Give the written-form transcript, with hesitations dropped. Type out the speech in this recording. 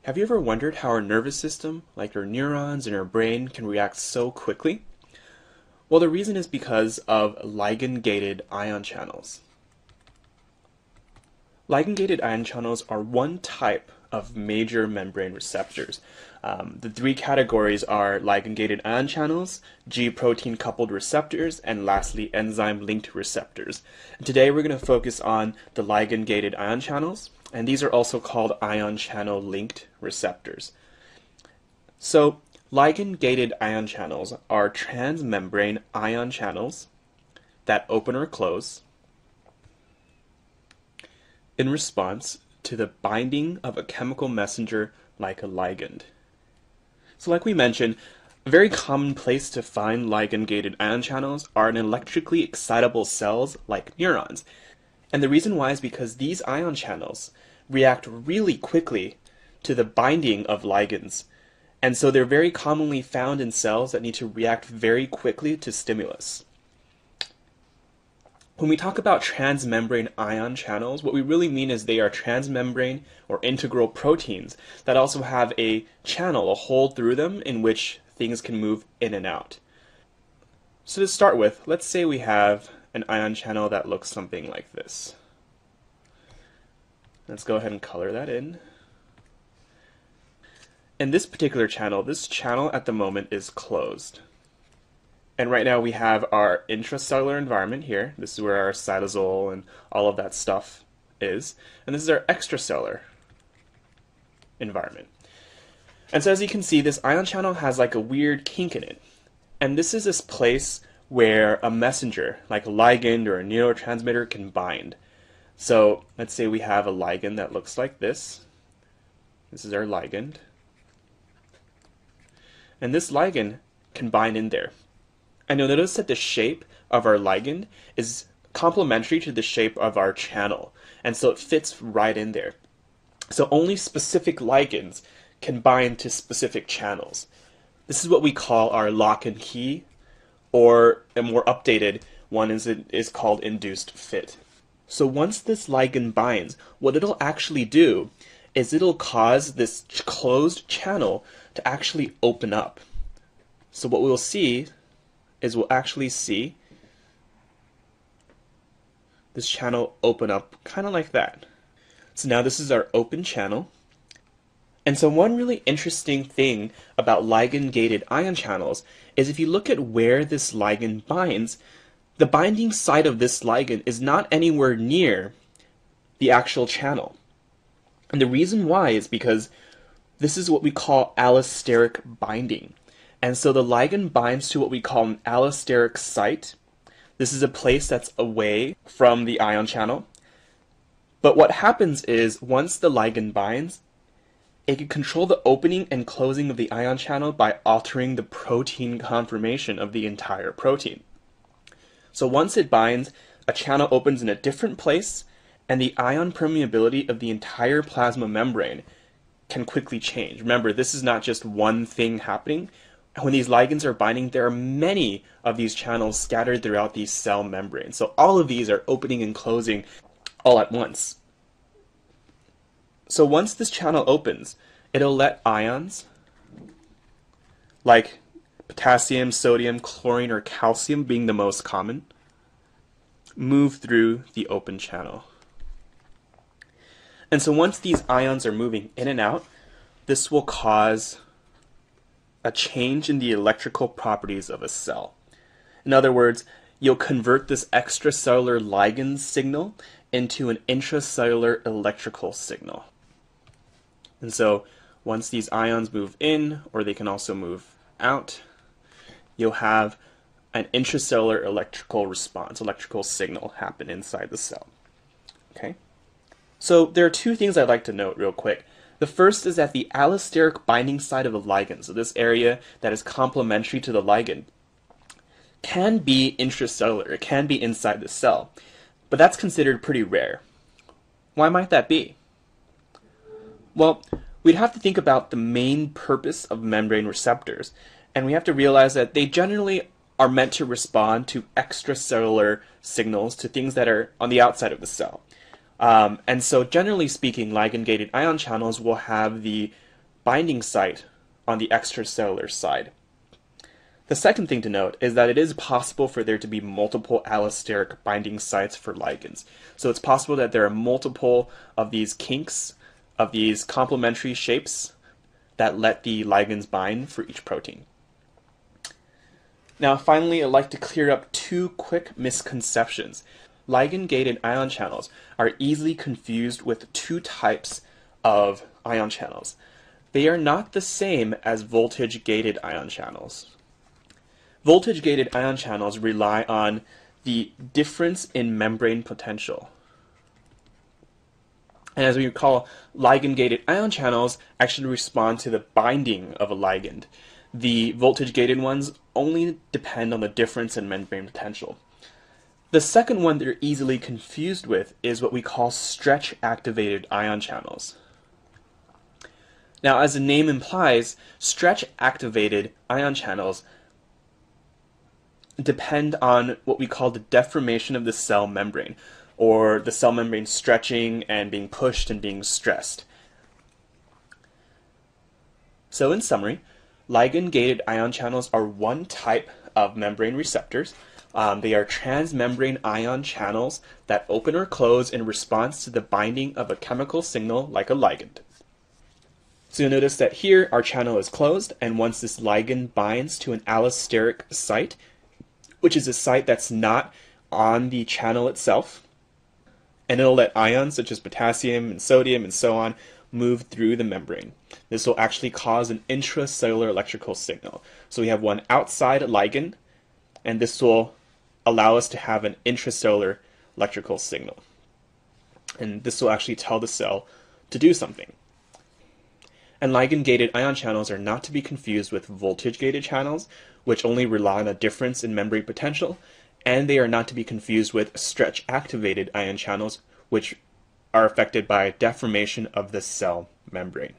Have you ever wondered how our nervous system, like our neurons in our brain, can react so quickly? Well, the reason is because of ligand-gated ion channels. Ligand-gated ion channels are one type of major membrane receptors. The three categories are ligand-gated ion channels, G-protein coupled receptors, and lastly enzyme-linked receptors. And today we're going to focus on the ligand-gated ion channels, and these are also called ion channel linked receptors. So ligand-gated ion channels are transmembrane ion channels that open or close in response to the binding of a chemical messenger like a ligand. So like we mentioned, a very common place to find ligand-gated ion channels are in electrically excitable cells like neurons. And the reason why is because these ion channels react really quickly to the binding of ligands. And so they're very commonly found in cells that need to react very quickly to stimulus. When we talk about transmembrane ion channels, what we really mean is they are transmembrane or integral proteins that also have a channel, a hole through them in which things can move in and out. So to start with, let's say we have an ion channel that looks something like this. Let's go ahead and color that in. In this particular channel, this channel at the moment is closed. And right now we have our intracellular environment here. This is where our cytosol and all of that stuff is. And this is our extracellular environment. And so as you can see, this ion channel has like a weird kink in it. And this is this place where a messenger, like a ligand or a neurotransmitter, can bind. So let's say we have a ligand that looks like this. This is our ligand. And this ligand can bind in there. And you'll notice that the shape of our ligand is complementary to the shape of our channel. And so it fits right in there. So only specific ligands can bind to specific channels. This is what we call our lock and key, or a more updated one is called induced fit. So once this ligand binds, what it'll actually do is it'll cause this closed channel to actually open up. So what we'll see is we'll actually see this channel open up kind of like that. So now this is our open channel. And so one really interesting thing about ligand-gated ion channels is if you look at where this ligand binds, the binding site of this ligand is not anywhere near the actual channel. And the reason why is because this is what we call allosteric binding. And so the ligand binds to what we call an allosteric site. This is a place that's away from the ion channel. But what happens is once the ligand binds, it can control the opening and closing of the ion channel by altering the protein conformation of the entire protein. So once it binds, a channel opens in a different place, and the ion permeability of the entire plasma membrane can quickly change. Remember, this is not just one thing happening. When these ligands are binding, there are many of these channels scattered throughout these cell membranes. So all of these are opening and closing all at once. So once this channel opens, it'll let ions like potassium, sodium, chlorine, or calcium being the most common, move through the open channel. And so once these ions are moving in and out, this will cause a change in the electrical properties of a cell. In other words, you'll convert this extracellular ligand signal into an intracellular electrical signal. And so once these ions move in, or they can also move out, you'll have an intracellular electrical response, electrical signal happen inside the cell. Okay? So there are two things I'd like to note real quick. The first is that the allosteric binding site of a ligand, so this area that is complementary to the ligand, can be intracellular, it can be inside the cell, but that's considered pretty rare. Why might that be? Well, we'd have to think about the main purpose of membrane receptors, and we have to realize that they generally are meant to respond to extracellular signals, to things that are on the outside of the cell. And so generally speaking, ligand-gated ion channels will have the binding site on the extracellular side. The second thing to note is that it is possible for there to be multiple allosteric binding sites for ligands. So it's possible that there are multiple of these kinks, of these complementary shapes that let the ligands bind for each protein. Now finally, I'd like to clear up two quick misconceptions. Ligand-gated ion channels are easily confused with two types of ion channels. They are not the same as voltage-gated ion channels. Voltage-gated ion channels rely on the difference in membrane potential. And as we recall, ligand-gated ion channels actually respond to the binding of a ligand. The voltage-gated ones only depend on the difference in membrane potential. The second one they're easily confused with is what we call stretch-activated ion channels. Now, as the name implies, stretch-activated ion channels depend on what we call the deformation of the cell membrane, or the cell membrane stretching and being pushed and being stressed. So in summary, ligand-gated ion channels are one type of membrane receptors. They are transmembrane ion channels that open or close in response to the binding of a chemical signal like a ligand. So you'll notice that here our channel is closed, and once this ligand binds to an allosteric site, which is a site that's not on the channel itself, and it'll let ions such as potassium and sodium and so on move through the membrane. This will actually cause an intracellular electrical signal. So we have one outside ligand, and this will allow us to have an intracellular electrical signal. And this will actually tell the cell to do something. And ligand-gated ion channels are not to be confused with voltage-gated channels, which only rely on a difference in membrane potential, and they are not to be confused with stretch-activated ion channels, which are affected by deformation of the cell membrane.